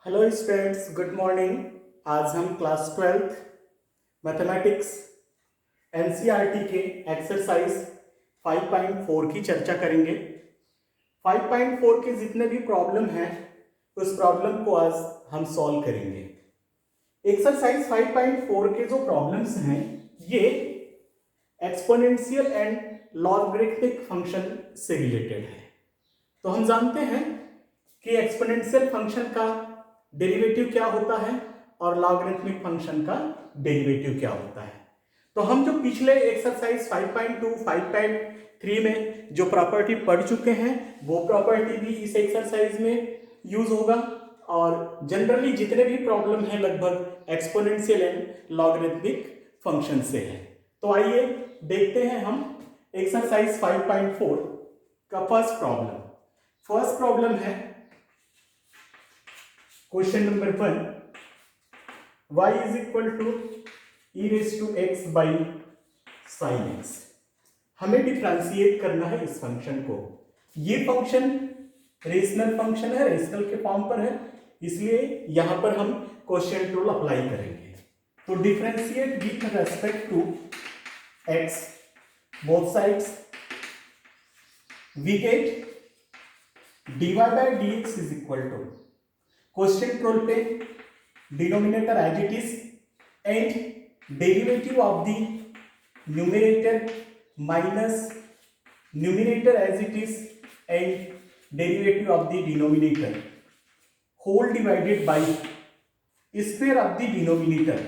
Hello students, good morning. आज हम class 12th mathematics NCERT के एक्सरसाइज 5.4 की चर्चा करेंगे। 5.4 के जितने भी प्रॉब्लम हैं उस प्रॉब्लम को आज हम सॉल्व करेंगे। एक्सरसाइज 5.4 के जो प्रॉब्लम्स हैं ये एक्सपोनेंशियल एंड लॉगरिथमिक फंक्शन से रिलेटेड है। तो हम जानते हैं कि एक्सपोनेंशियल फंक्शन का डेरिवेटिव क्या होता है और लॉगरिथमिक फंक्शन का डेरिवेटिव क्या होता है। तो हम जो पिछले एक्सरसाइज 5.2, 5.3 में जो प्रॉपर्टी पढ़ चुके हैं वो प्रॉपर्टी भी इस एक्सरसाइज में यूज होगा। और जनरली जितने भी प्रॉब्लम है लगभग एक्सपोनेंशियल एंड लॉगरिथमिक फंक्शन से है। तो आइए देखते हैं हम एक्सरसाइज 5.4 का फर्स्ट प्रॉब्लम। फर्स्ट प्रॉब्लम है question number 1, y is equal to e raise to x by sine x। हमें डिफ्रेंशिएट करना है इस फंक्शन को। ये फंक्शन रेशनल फंक्शन है, रेशनल के फॉर्म पर है, इसलिए यहां पर हम क्वोशिएंट रूल अप्लाई करेंगे। तो differentiate with respect to x both sides, we get dy by dx is equal to quotient rule पे denominator as it is and derivative of the numerator minus numerator as it is and derivative of the denominator whole divided by square of the denominator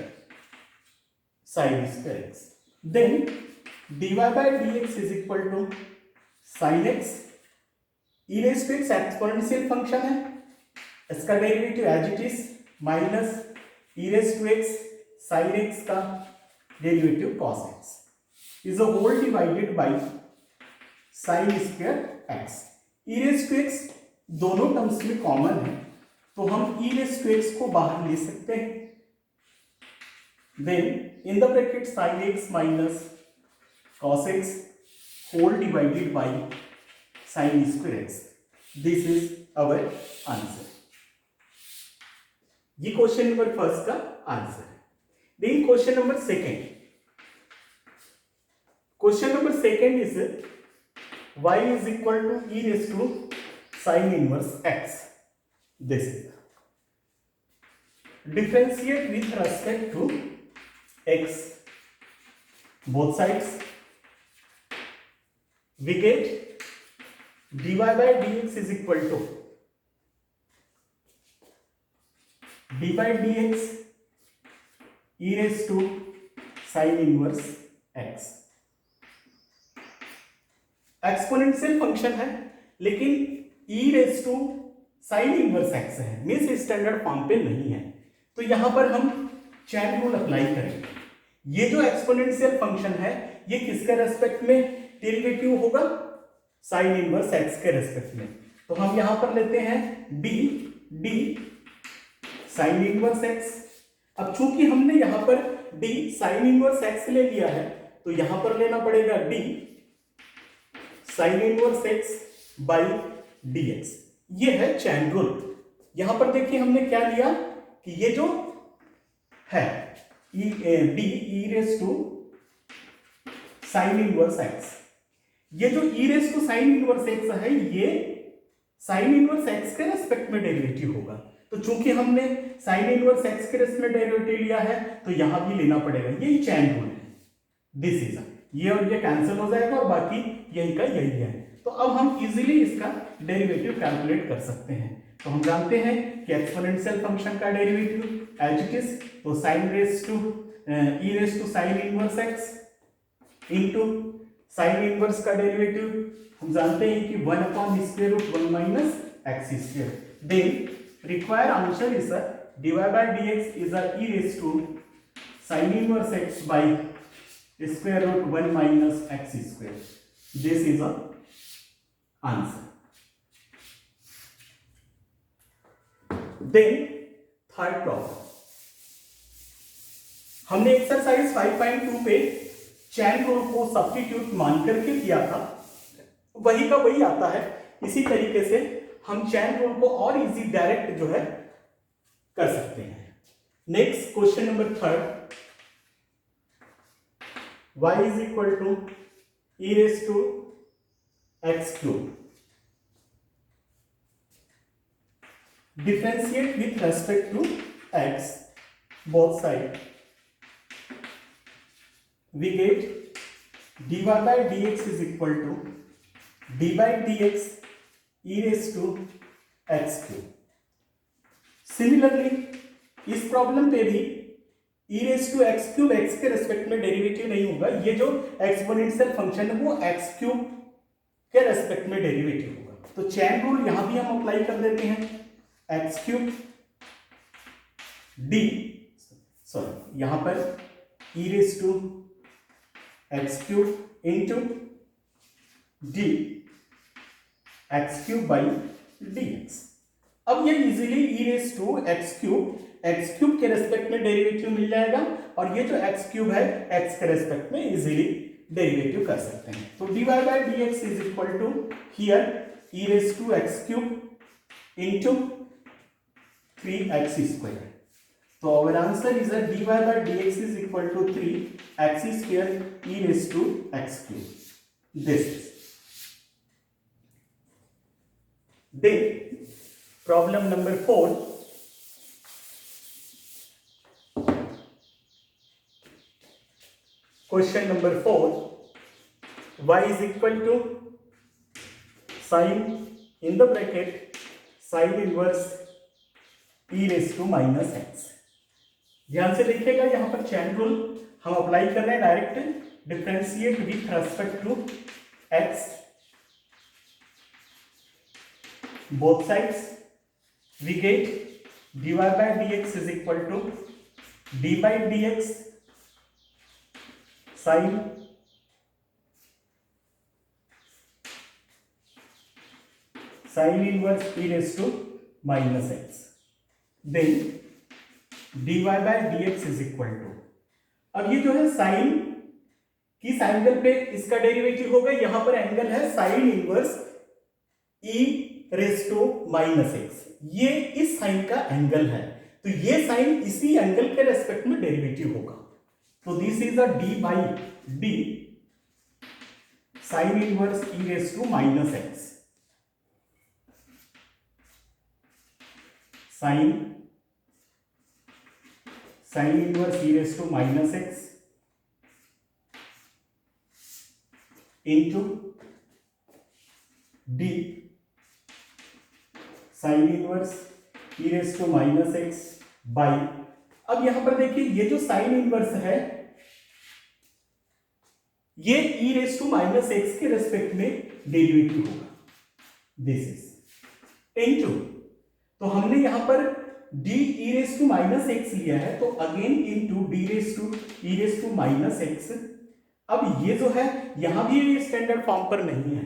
sin square x। Then dy by dx is equal to sin x। e raise to x exponential function है, इसका derivative as it is minus e raise to x sin x का derivative cos x is a whole divided by sin square x। e raise to x दोनों terms में common है तो हम e raise to x को बाहर ले सकते हैं। Then in the bracket sin x minus cos x whole divided by sin square x। This is our answer. ये क्वेश्चन नंबर फर्स्ट का आंसर है। Then question number second. Question number second is y is equal to e raise to sine inverse x। This is differentiate with respect to x both sides, we get dy by dx is equal to d by dx e raised to sin inverse x। Exponential function है लेकिन e raise to sin inverse x है, means standard form पे नहीं है। तो यहां पर हम चेन रूल अप्लाई करेंगे। ये जो एक्सपोनेंशियल फंक्शन है ये किसके रेस्पेक्ट में डेरिवेटिव होगा? साइन इनवर्स x के रेस्पेक्ट में। तो हम यहां पर लेते हैं d साइन इनवर्स x। अब चूंकि हमने यहां पर d साइन इनवर्स x ले लिया है तो यहां पर लेना पड़ेगा d sign inverse x by dx। ये है चैन रूल। यहां पर देखिए हमने क्या लिया कि ये जो है d e raise to sine inverse x, ये जो e raise to sine inverse x है ये साइन इनवर्स x के रेस्पेक्ट में डेरिवेटिव होगा। तो चूंकि हमने साइन इनवर्स x के रेस्पेक्ट में डेरिवेटिव लिया है तो यहां भी लेना पड़ेगा। यही चैन रूल है। दिस इज ये और ये कैंसिल हो जाएगा और बाकी यही का यही है। तो अब हम इजीली इसका डेरिवेटिव कैलकुलेट कर सकते हैं। तो हम जानते हैं कि एक्सपोनेंशियल फंक्शन का डेरिवेटिव एज इट इज तो sine raise to e raise to sine inverse x into sine inverse का डेरिवेटिव हम जानते हैं कि 1 upon square root 1 minus x square. Then required answer is dy by dx is e raise to sine inverse x by square root 1 minus x square. This is a answer. Then third problem. हमने exercise 5.2 पे chain rule को substitute मान करके किया था, वही का वही आता है। इसी तरीके से हम चैन रूल को और इजी डायरेक्ट जो है कर सकते हैं। Next question number 3, y is equal to e raise to x cube, differentiate with respect to x both side, we get dy by dx is equal to d by dx e raised to x cube। Similarly इस problem पे भी e raise to x cube x के respect में derivative नहीं होगा, ये जो exponential function है वो x क्यूब के रेस्पेक्ट में डेरिवेटिव होगा। तो चेन रूल यहां भी हम अप्लाई कर देते हैं, एक्स क्यूब डी, सॉरी यहां पर e raise to x cube into d x cube by d x. अब ये easily e raise to x cube के रेस्पेक्ट में डेरिवेटिव मिल जाएगा, और ये जो एक्स क्यूब है x के रेस्पेक्ट में इजीली डेरिवेटिव कर सकते हैं। तो dy by d x is equal to here e raise to x cube into 3x square. तो our answer is that dy by dx is equal to 3x square e raised to x cube. This is. Then problem number 4. Question number 4. Y is equal to sin in the bracket sin inverse e raised to minus x। ध्यान से देखिएगा, यहां पर chain rule हम apply कर रहे हैं, direct differentiate with respect to x both sides, we get dy by dx is equal to d by dx sin inverse e raised to minus x, then dy by dx is equal to, अब ये जो है sign किस angle पे इसका derivative होगा, यहां पर एंगल है sine inverse e raise to minus x, ये इस साइन का एंगल है, तो ये साइन इसी एंगल के रेस्पेक्ट में डेरिवेटिव होगा। तो this is a d by d sine inverse e raise to minus x, sine inverse e raise to minus x into d sine inverse e raise to minus x by, अब यहां पर देखिए ये जो sign inverse है ये e raise to minus x के respect में डेरिवेटिव होगा, दिस इज इंटू, तो हमने यहां पर d e raise to minus x लिया है, तो again into d raise to e raise to minus x. अब ये जो है यहां भी ये स्टैंडर्ड फॉर्म पर नहीं है,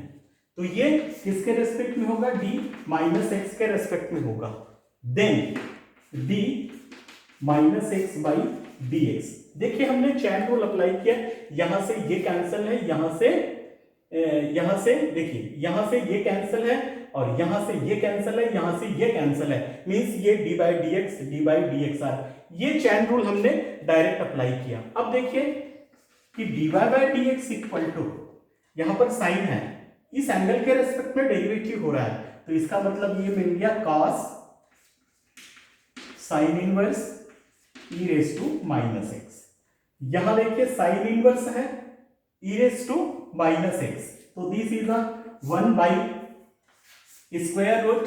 तो ये किसके रेस्पेक्ट में होगा, d माइनस एक्स के रेस्पेक्ट में होगा, then d minus x by d x. देखिए हमने चेन रूल अप्लाई किया, यहां से ये कैंसिल है, यहां से देखिए यहां से ये कैंसिल है, और यहां से ये कैंसिल है, यहां से ये कैंसिल है, मींस ये d बाई डी एक्स आ, ये चेन रूल हमने डायरेक्ट अप्लाई किया। अब देखिए कि dy by d x equal to, यहां पर साइन है, इस एंगल के रेस्पेक्ट में डेरिवेटिव हो रहा है, तो इसका मतलब ये मिल गया cos sine inverse e raise to minus X. यहां देखिए साइन इनवर्स है e raise to minus X, तो this is a 1 by square root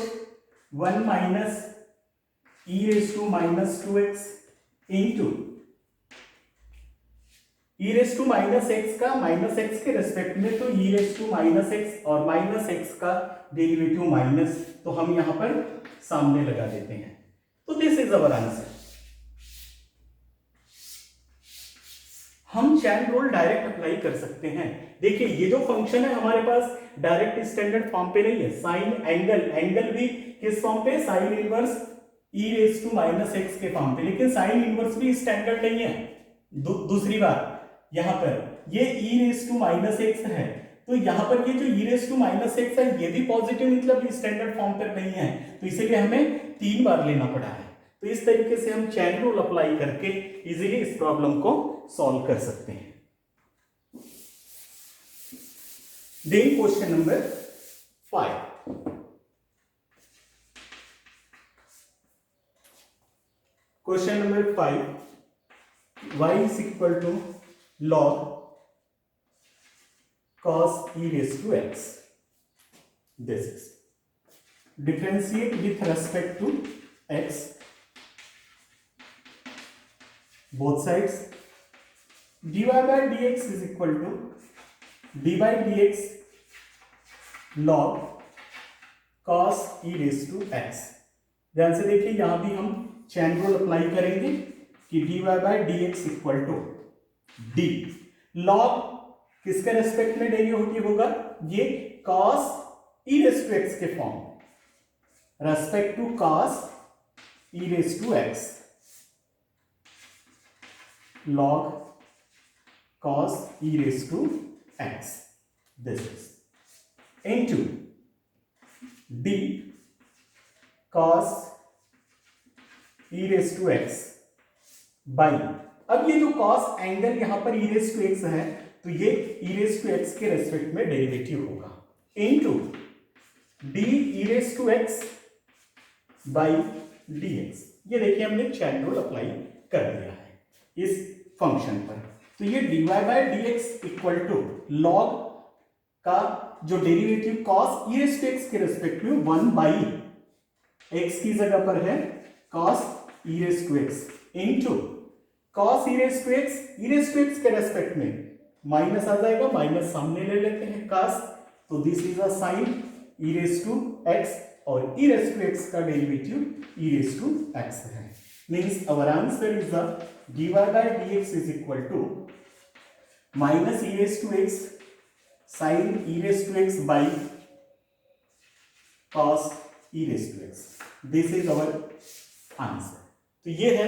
1 minus e raise to minus 2x into e raise to minus X का minus x के respect में, तो e raise to minus X और minus X का derivative minus, तो हम यहां पर सामने लगा देते हैं, तो दिस इज अवर आंसर। हम चेन रूल डायरेक्ट अप्लाई कर सकते हैं। देखिए ये जो फंक्शन है हमारे पास डायरेक्ट स्टैंडर्ड फॉर्म पे नहीं है, साइन एंगल भी किस फॉर्म पे, sine inverse e raise to minus x के फॉर्म पे, लेकिन साइन इनवर्स भी स्टैंडर्ड नहीं है। दूसरी बात यहां पर ये e raise to minus x है, तो यहां पर ये जो e raise to minus x है ये भी पॉजिटिव मतलब स्टैंडर्ड फॉर्म पर नहीं है, तो इसीलिए हमें 3 बार लेना पड़ा है। तो इस तरीके से हम चैन रूल अप्लाई करके इजीली इस प्रॉब्लम को सॉल्व कर सकते हैं। Then question number 5। Question number 5, y is equal to log cos e raised to x. This is differentiate with respect to x, both sides, dy by dx is equal to d by dx log cos e raised to x। ध्यान से देखिए, यहां भी हम chain rule apply करेंगे कि dy by dx equal to d log किसके respect में डेरिवेटिव होगा, ये cos e raised to x के form, respect to cos e raised to x, log cos e raised to x, this is into d cos e raised to x by, अब ये जो cos angle यहां पर e raised to x है तो ये e raised to x के respect में डेरिवेटिव होगा, into d e raised to x by dx। ये देखिए हमने चैन रूल अप्लाई कर दिया है इस फंक्शन पर। तो ये dy by dx equal to log का जो derivative cos e raised to x के रेस्पेक्ट में 1 बाई x की जगह पर है cos e raised to x into cos e raised to x के रेस्पेक्ट में माइनस आ जाएगा, माइनस सामने ले लेते हैं cos, तो this is a sine e raised to x और e raised to x का derivative e raised to x है। Means our answer is the dy by dx is equal to minus e raised to x sin e raised to x by cos e raised to x। This is our answer. तो ये है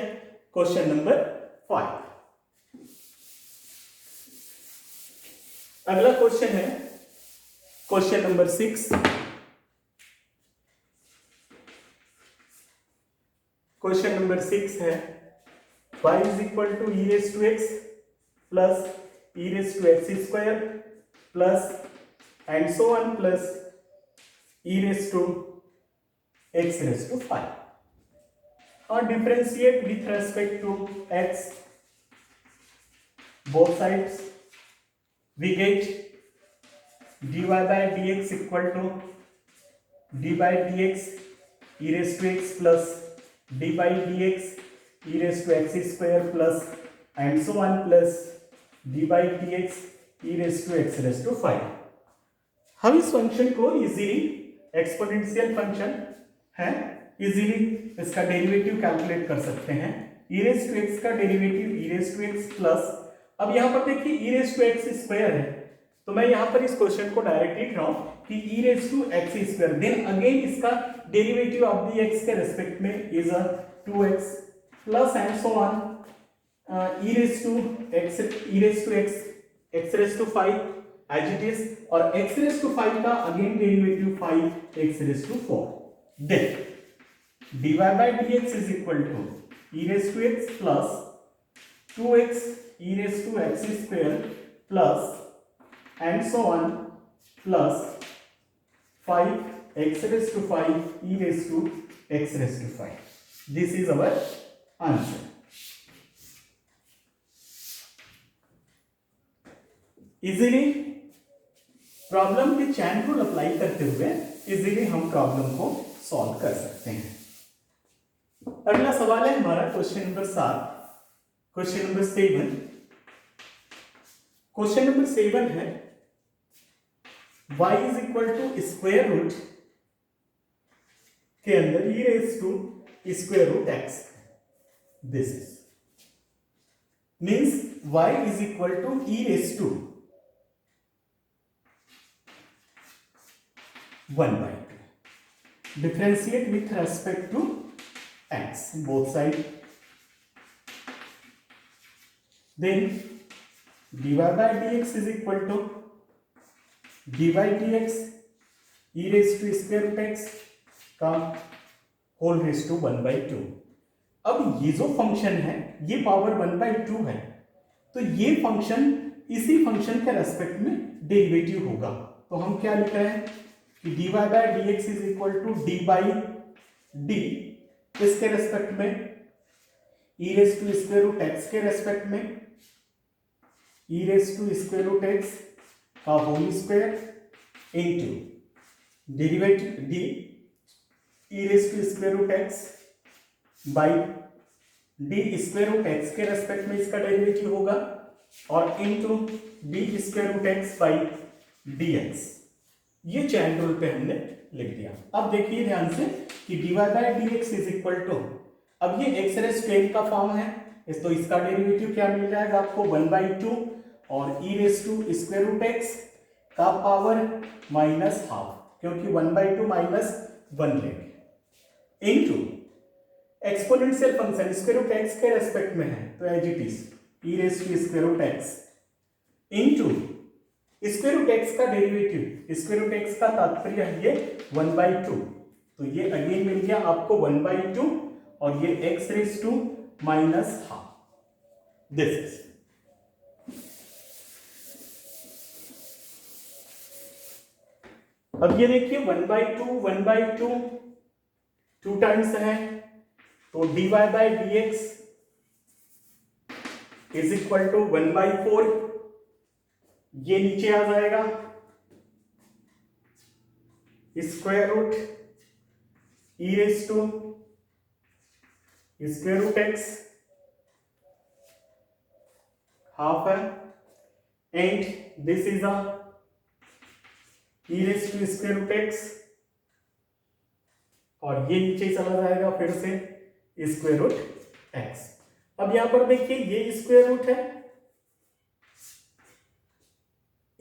question number 5। अगला question है question number 6। Question number 6 है y is equal to e raised to x plus e raised to x square plus and so on plus e raised to x raised to 5 और differentiate with respect to x, both sides, we get dy by dx equal to d by dx e raised to x plus d by dx e raised to x square plus and so on plus d by dx e raised to x raised to 5। हम इस function को easily exponential function है, easily इसका derivative calculate कर सकते हैं। e raised to x का derivative e raised to x plus, अब यहाँ पर देखिए e raised to x square है तो मैं यहाँ पर इस क्वेश्चन को डायरेक्ट लिख रहा हूँ कि e raised to x square, then again इसका डेरिवेटिव ऑफ द x के रेस्पेक्ट में is 2x plus and so on e raised to x x raised to 5 as it is, और x raised to 5 का again derivative 5x raised to 4। Then dy by dx is equal to e raised to x plus 2x e raised to x square plus and so on plus 5x raised to 5 e raised to x raised to 5। This is our answer। Easily problem के चैन rule apply करते हुए easily हम problem को solve कर सकते हैं। अगला सवाल है हमारा question number 7, question number 7। Question number 7 है y is equal to square root के अंदर e raise to square root x, this is means y is equal to e raise to 1/2, differentiate with respect to x, both side, then dy by dx is equal to d by dx e raised to square root x का whole raise to 1/2, अब ये जो function है ये power 1/2 है, तो ये function इसी फंक्शन के रेस्पेक्ट में डेरिवेटिव होगा। तो हम क्या लिख रहे हैं कि dy/dx is equal to d/d इसके रेस्पेक्ट में e⁻√x के रेस्पेक्ट में e⁻√x का whole square into derivative d e⁻√x by d√x के रेस्पेक्ट में इसका डेरिवेटिव होगा और इंटू d√x बाई dx। ये चैन रूल पे हमने लिख दिया। अब देखिए ध्यान से कि dy/dx इज इक्वल टू, अब ये x रेज़ टू n का फॉर्म है, तो इसका डेरिवेटिव क्या मिल जाएगा आपको 1/2 और e⁻√x का पावर -½ क्योंकि 1/2 -1 लेंगे इंटू एक्सपोनेंशियल फंक्शन √x के रेस्पेक्ट में है तो as it is e⁻√x into √x का डेरिवेटिव, √x का तात्पर्य है ये 1/2, तो ये अगेन मिल गया आपको 1/2 और ये x⁻⁻½ दिस इज। अब ये देखिए 1/2 2 टाइम्स है तो dy/dx इज इक्वल टू 1/4, ये नीचे आ जाएगा स्क्वायर रूट e⁻√x हाफ है and this is a e⁻√x और ये नीचे चला जाएगा फिर से √x। अब यहां पर देखिए ये स्क्वायर रूट है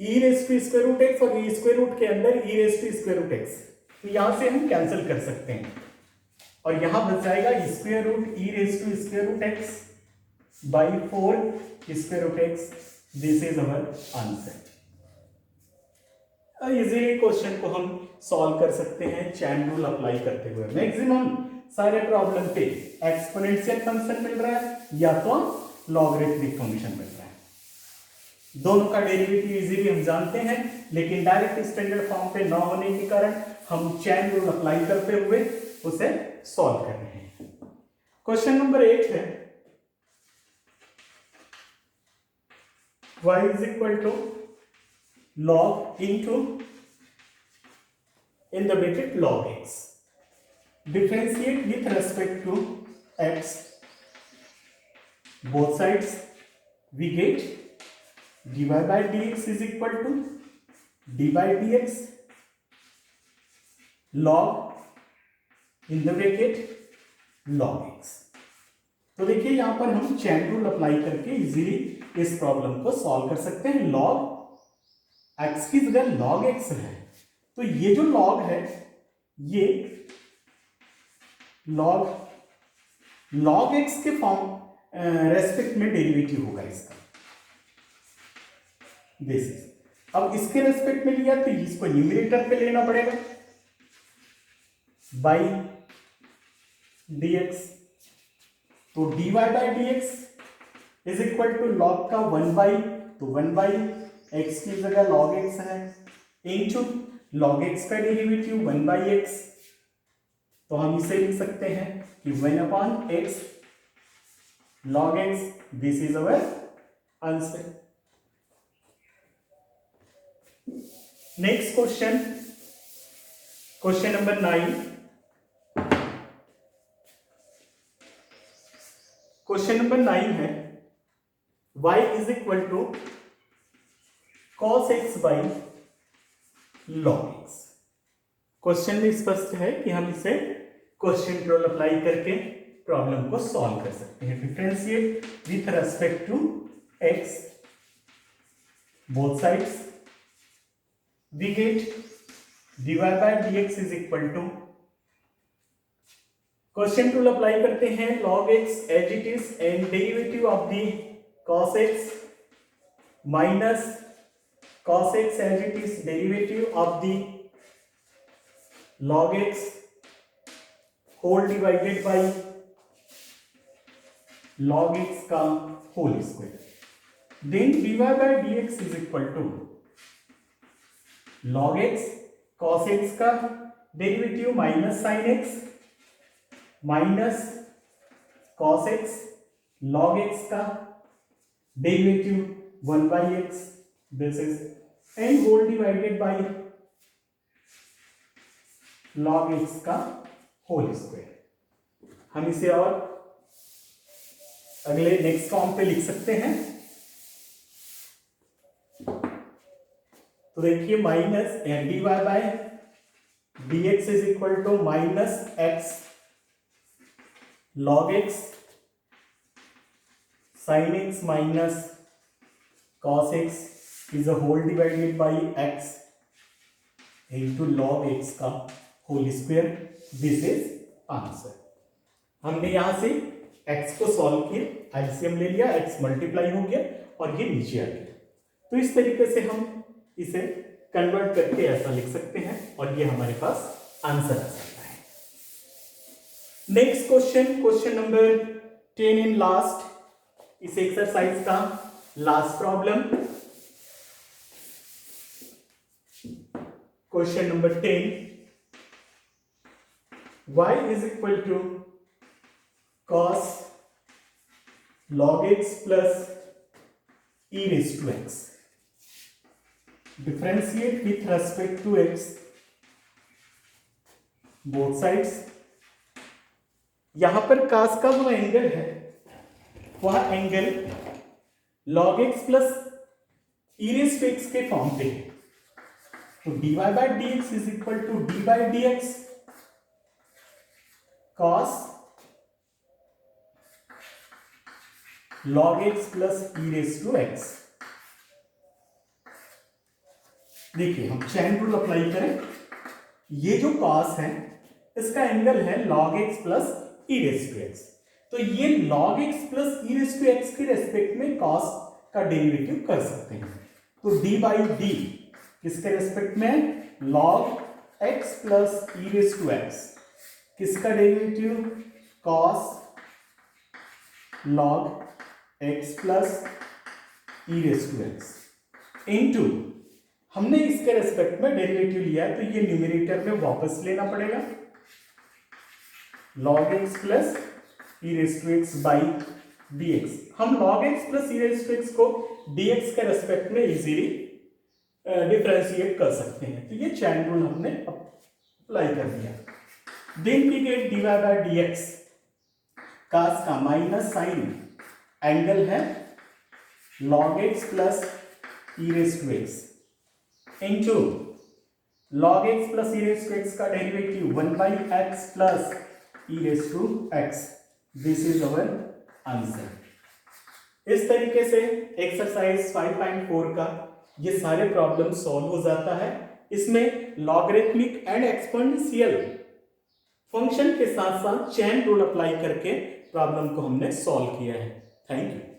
e⁻√x और ये स्क्वायर रूट के अंदर e⁻√x, तो यहां से हम कैंसिल कर सकते हैं और यहां बच जाएगा e⁻√x by 4 this is our answer. Easily question को हम सॉल्व कर सकते हैं चैन रूल अप्लाई करते हुए। मैक्सिमम सारे प्रॉब्लम पे एक्सपोनेंशियल फंक्शन मिल रहा है या तो लॉगरिथमिक फंक्शन मिल रहा है, दोनों का डेरिवेटिव इजीली हम जानते हैं, लेकिन डायरेक्ट स्टैंडर्ड फॉर्म पे ना होने के कारण हम चैन रूल अप्लाई करते हुए उसे सॉल्व कर रहे हैं। क्वेश्चन नंबर 8 है y is equal to log into in the bracket log x, differentiate with respect to x, both sides we get dy/dx is equal to d/dx log in the bracket log x। तो देखिए यहां पर हम chain rule apply करके easily इस problem को solve कर सकते हैं। log x की जगह log x है, तो ये जो log है ये log x के फॉर्म रेस्पेक्ट में डेरिवेटिव होगा इसका, दिस इज। अब इसके रेस्पेक्ट में लिया तो इसको न्यूमरेटर पे लेना पड़ेगा बाई dx, तो dy/dx is equal to log का 1/, x की जगह log x है इंटू log x का डेरिवेटिव 1/x, तो हम इसे लिख सकते हैं कि 1/x log x, this is our answer. Next question, question number 9। Question number 9 है y is equal to cos x by log x। Question में स्पष्ट है कि हम इसे क्वेश्चन रूल अप्लाई करके प्रॉब्लम को सॉल्व कर सकते हैं। Differentiate with respect to x both sides we get dy/dx is equal to, question rule apply करते हैं log x as it is and derivative of the cos x minus cos x as it is derivative of the log x whole divided by log x का whole square. Then dy by dx is equal to log x cos x का derivative minus sine x minus cos x log x का derivative 1 by x, this is and whole divided by log x का whole square. हम इसे और अगले next form पे लिख सकते हैं। तो देखिए minus dy by dx is equal to minus x log x sin x minus cos x is a whole divided by x into log x का whole square. This is answer. हमने यहां से x को solve किया, LCM ले लिया, x multiply हो गया और ये नीचे आ गया। तो इस तरीके से हम इसे कन्वर्ट करके ऐसा लिख सकते हैं और ये हमारे पास आंसर आ सकता है। Next question, question number 10 in last, इस एक्सरसाइज का last problem. Question number 10, y is equal to cos log x plus e raised to x. Differentiate with respect to x both sides. यहां पर cos का वो angle है, वह angle log x plus e raised to x के form पे है। तो dy by dx is equal to d by dx cos log x plus e raised to x। देखिए हम चैन रूल अप्लाई करें, ये जो cos है इसका एंगल है log x plus e raised to x। तो ये log x plus e raised to x के रेस्पेक्ट में cos का डेरिवेटिव कर सकते हैं। तो d by d किसके रेस्पेक्ट में, log x plus e raised to x, किसका derivative, cos log x plus e raised to x into, हमने इसके रेस्पेक्ट में डेरिवेटिव लिया है तो ये न्यूमरेटर में वापस लेना पड़ेगा, log x plus e raised to x by dx। हम log x plus e raised to x को dx के रेस्पेक्ट में इजीली डिफरेंशिएट कर सकते हैं। तो ये चैन रूल हमने अप्लाई कर दिया। Then we get dy by dx, cos का माइनस साइन एंगल है log x plus e raised to x into log x plus e raised to x का derivative 1 by x plus e raised to x। This is our answer. इस तरीके से exercise 5.4 का ये सारे problem solve हो जाता है। इसमें लॉगरिथमिक एंड एक्सपोनेंशियल फंक्शन के साथ साथ चेन रूल अप्लाई करके प्रॉब्लम को हमने सॉल्व किया है। Thank you.